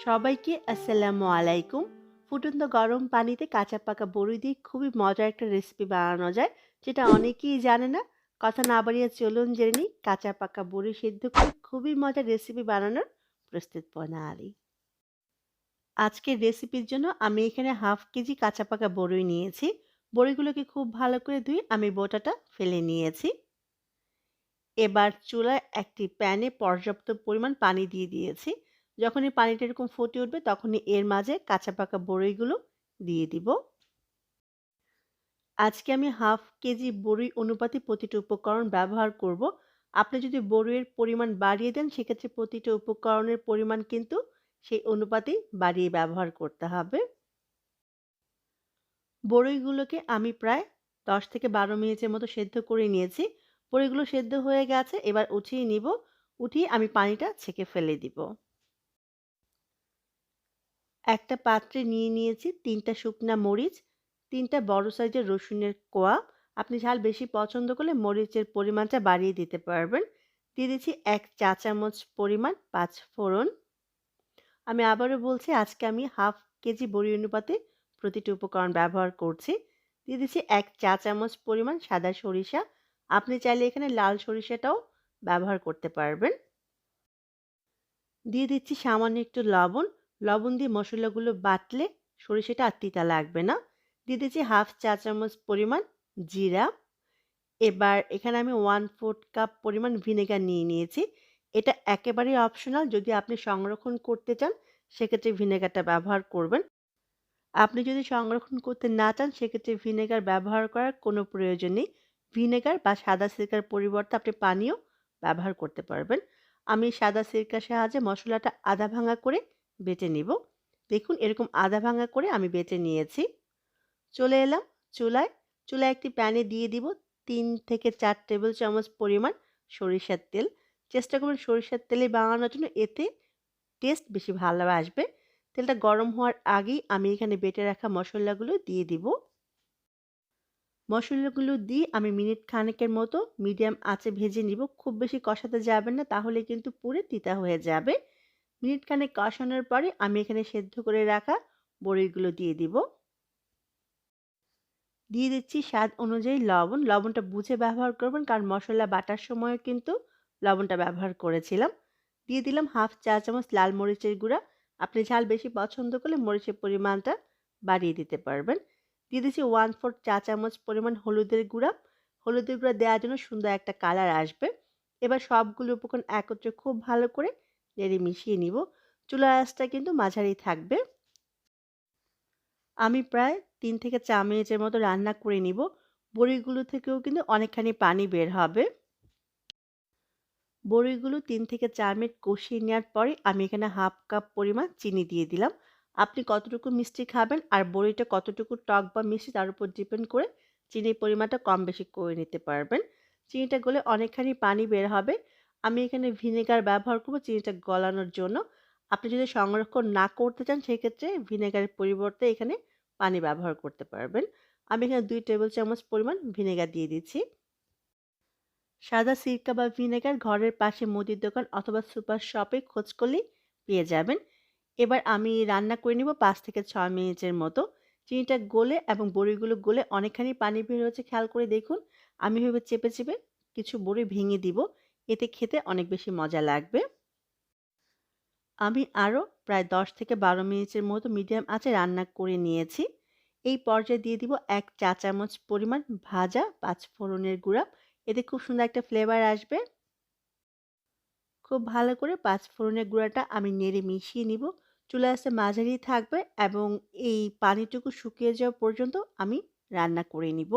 সবাইকে আসসালামু আলাইকুম। ফুটন্ত গরম পানিতে কাঁচা পাকা বড়ি দিয়ে খুবই মজার একটা রেসিপি বানানো যায়, যেটা অনেকেই জানে না। কথা না বাড়িয়ে চলুন জেনে নিই কাঁচা পাকা বড়ি সিদ্ধ করে খুবই মজার রেসিপি বানানোর প্রস্তুত প্রণালী। আজকের রেসিপির জন্য আমি এখানে হাফ কেজি কাঁচা পাকা বড়ি নিয়েছি। বড়িগুলোকে খুব ভালো করে ধুয়ে আমি বোটাটা ফেলে নিয়েছি। এবার চুলায় একটি প্যানে পর্যাপ্ত পরিমাণ পানি দিয়ে দিয়েছি। যখনই পানিটা এরকম ফুটে উঠবে তখনই এর মাঝে কাঁচা পাকা বড়ইগুলো দিয়ে দিব। আজকে আমি হাফ কেজি বড়ি অনুপাতে প্রতিটা উপকরণ ব্যবহার করব। আপনি যদি বড়ির পরিমাণ বাড়িয়ে দেন সেক্ষেত্রে প্রতিটা উপকরণের পরিমাণ কিন্তু সেই অনুপাতেই বাড়িয়ে ব্যবহার করতে হবে। বড়ইগুলোকে আমি প্রায় ১০ থেকে ১২ মিনিটের মতো সেদ্ধ করে নিয়েছি। বড়িগুলো সেদ্ধ হয়ে গেছে, এবার উঠিয়ে নিব। উঠিয়ে আমি পানিটা ছেঁকে ফেলে দিব। একটা পাত্রে নিয়ে নিয়েছি ৩ টা শুকনা মরিচ, ৩ টা বড় সাইজের রসুনের কোয়া। আপনি ঝাল বেশি পছন্দ করলে মরিচের পরিমাণটা বাড়িয়ে দিতে পারবেন। দিয়ে দিচ্ছি ১ চা চামচ পরিমাণ পাঁচফোড়ন। আমি আবারও বলছি আজকে আমি হাফ কেজি বড়ি অনুপাতে প্রতিটি উপকরণ ব্যবহার করছি। দিয়ে দিচ্ছি ১ চা চামচ পরিমাণ সাদা সরিষা। আপনি চাইলে এখানে লাল সরিষাটাও ব্যবহার করতে পারবেন। দিয়ে দিচ্ছি সামান্য একটু লবণ। লবণ দিয়ে মশলাগুলো বাটলে সরিষাটা আর তিতা লাগবে না। দিয়ে দিচ্ছি হাফ চা চামচ পরিমাণ জিরা। এবার এখানে আমি 1/4 কাপ পরিমাণ ভিনেগার নিয়ে নিয়েছি। এটা একেবারেই অপশনাল। যদি আপনি সংরক্ষণ করতে চান সেক্ষেত্রে ভিনেগারটা ব্যবহার করবেন। আপনি যদি সংরক্ষণ করতে না চান সেক্ষেত্রে ভিনেগার ব্যবহার করার কোনো প্রয়োজন নেই। ভিনেগার বা সাদা সিরকার পরিবর্তে আপনি পানিও ব্যবহার করতে পারবেন। আমি সাদা সিরকার সাহায্যে মসলাটা আধা ভাঙা করে বেটে নিব। দেখুন এরকম আধা ভাঙা করে আমি বেটে নিয়েছি। চলে এলাম চুলায়। চুলায় একটি প্যানে দিয়ে দিব ৩ থেকে ৪ টেবিল চামচ পরিমাণ সরিষার তেল। চেষ্টা করবেন সরিষার তেলে বানানোর জন্য, এতে টেস্ট বেশি ভালো আসবে। তেলটা গরম হওয়ার আগেই আমি এখানে বেটে রাখা মসলাগুলো দিয়ে দিব। মসলাগুলো দিয়ে আমি মিনিট খানেকের মতো মিডিয়াম আঁচে ভেজে নিব। খুব বেশি কষাতে যাবেন না, তাহলে কিন্তু পুড়ে তিতা হয়ে যাবে। মিনিট খানেক কষানোর পরে আমি এখানে সেদ্ধ করে রাখা বড়িগুলো দিয়ে দিব। দিয়ে দিচ্ছি স্বাদ অনুযায়ী লবণ। লবণটা বুঝে ব্যবহার করবেন, কারণ মসলা বাটার সময়ও কিন্তু লবণটা ব্যবহার করেছিলাম। দিয়ে দিলাম হাফ চা চামচ লাল মরিচের গুঁড়া। আপনি ঝাল বেশি পছন্দ করলে মরিচের পরিমাণটা বাড়িয়ে দিতে পারবেন। দিয়ে দিচ্ছি 1/4 চা চামচ পরিমাণ হলুদের গুঁড়া। হলুদের গুঁড়া দেওয়ার জন্য সুন্দর একটা কালার আসবে। এবার সবগুলো উপকরণ একত্রে খুব ভালো করে নেড়ে মিশিয়ে নিব। চুলার আঁচটা কিন্তু মাঝারি থাকবে। আমি প্রায় ৩ থেকে ৪ মিনিটের মতো রান্না করে নিব। বড়িগুলো থেকেও কিন্তু অনেকখানি পানি বের হবে। বড়িগুলো ৩ থেকে ৪ মিনিট কষিয়ে নেওয়ার পরে আমি এখানে হাফ কাপ পরিমাণ চিনি দিয়ে দিলাম। আপনি কতটুকু মিষ্টি খাবেন আর বড়িটা কতটুকু টক বা মিষ্টি তার উপর ডিপেন্ড করে চিনির পরিমাণটা কম বেশি করে নিতে পারবেন। চিনিটা গলে অনেকখানি পানি বের হবে। আমি এখানে ভিনেগার ব্যবহার করব চিনিটা গলানোর জন্য। আপনি যদি সংরক্ষণ না করতে চান সেক্ষেত্রে ভিনেগারের পরিবর্তে এখানে পানি ব্যবহার করতে পারবেন। আমি এখানে ২ টেবিল চামচ পরিমাণ ভিনেগার দিয়ে দিচ্ছি। সাদা সিরকা বা ভিনেগার ঘরের পাশে মুদির দোকান অথবা সুপার শপে খোঁজ করলেই পেয়ে যাবেন। এবার আমি রান্না করে নিব ৫ থেকে ৬ মিনিটের মতো। চিনিটা গলে এবং বড়িগুলো গলে অনেকখানি পানি বের হচ্ছে খেয়াল করে দেখুন। আমি এভাবে চেপে, চেপে কিছু বড়ি ভেঙে দিব। এতে খেতে অনেক বেশি মজা লাগবে। আমি আরও প্রায় ১০ থেকে ১২ মিনিটের মতো মিডিয়াম আঁচে রান্না করে নিয়েছি। এই পর্যায়ে দিয়ে দিব ১ চা চামচ পরিমাণ ভাজা পাঁচফোড়নের গুঁড়া। এতে খুব সুন্দর একটা ফ্লেভার আসবে। খুব ভালো করে পাঁচফোড়নের গুঁড়াটা আমি নেড়ে মিশিয়ে নিব। চুলা আঁচটা মাঝারি থাকবে এবং এই পানিটুকু শুকিয়ে যাওয়া পর্যন্ত আমি রান্না করে নিব।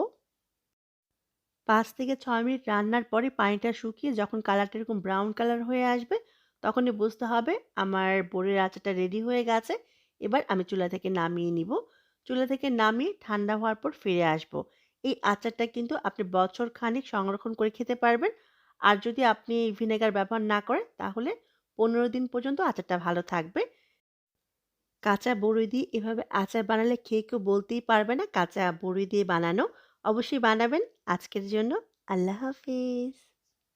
৫ থেকে ৬ মিনিট রান্নার পরে পানিটা শুকিয়ে যখন কালারটা এরকম ব্রাউন কালার হয়ে আসবে, তখনই বুঝতে হবে আমার বড়ির আচারটা রেডি হয়ে গেছে। এবার আমি চুলা থেকে নামিয়ে নিব। চুলা থেকে নামিয়ে ঠান্ডা হওয়ার পর ফিরে আসব। এই আচারটা কিন্তু আপনি বছর খানেক সংরক্ষণ করে খেতে পারবেন। আর যদি আপনি ভিনেগার ব্যবহার না করেন তাহলে ১৫ দিন পর্যন্ত আচারটা ভালো থাকবে। কাঁচা বড়ি দিয়ে এভাবে আচার বানালে খেয়ে কেউ বলতেই পারবে না কাঁচা বড়ি দিয়ে বানানো। অবশ্যই বানাবেন। আজকের জন্য আল্লাহ হাফেজ।